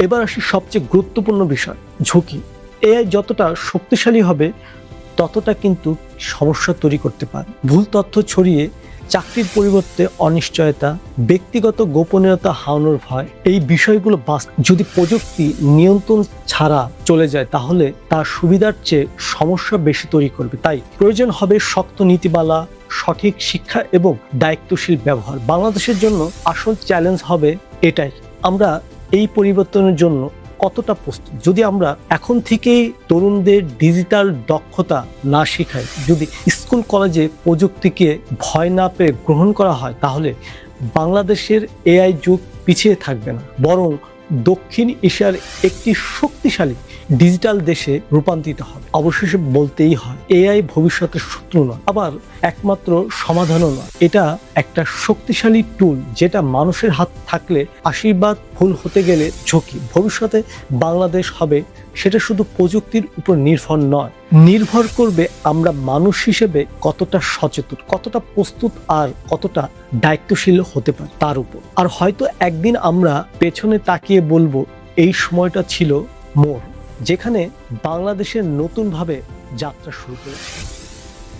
এবার আসি সবচেয়ে গুরুত্বপূর্ণ বিষয়, ঝুঁকি। এআই যতটা শক্তিশালী হবে ততটা কিন্তু সমস্যা তৈরি করতে পারে। ভুল তথ্য ছড়িয়ে চাকরির পরিবর্তে অনিশ্চয়তা, ব্যক্তিগত গোপনীয়তা হারানোর ভয়, এই বিষয়গুলো যদি প্রযুক্তি নিয়ন্ত্রণ ছাড়া চলে যায় তাহলে তার সুবিধার চেয়ে সমস্যা বেশি তৈরি করবে। তাই প্রয়োজন হবে শক্ত নীতিমালা, সঠিক শিক্ষা এবং দায়িত্বশীল ব্যবহার। বাংলাদেশের জন্য আসল চ্যালেঞ্জ হবে এটাই, আমরা এই পরিবর্তনের জন্য কতটা প্রস্তুত। যদি আমরা এখন থেকেই তরুণদের ডিজিটাল দক্ষতা না শেখাই, যদি স্কুল কলেজে প্রযুক্তিকে ভয় না পেয়ে গ্রহণ করা হয়, তাহলে বাংলাদেশের এআই যুগ পিছিয়ে থাকবে না, বরং দক্ষিণ এশিয়ার একটি শক্তিশালী ডিজিটাল দেশে রূপান্তরিত হবে। অবশেষে বলতেই হয়, এআই ভবিষ্যতের শত্রু নয়, আবার একমাত্র সমাধানও নয়। এটা একটা শক্তিশালী টুল যেটা মানুষের হাত থাকলে আশীর্বাদ, ভুল হতে গেলে ঝুঁকি। ভবিষ্যতে বাংলাদেশ হবে সেটা শুধু প্রযুক্তির উপর নির্ভর নয়, নির্ভর করবে আমরা মানুষ হিসেবে কতটা সচেতন, কতটা প্রস্তুত আর কতটা দায়িত্বশীল হতে পারি তার উপর। আর হয়তো একদিন আমরা পেছনে তাকিয়ে বলবো এই সময়টা ছিল মোড়, যেখানে বাংলাদেশের নতুনভাবে যাত্রা শুরু করেছে।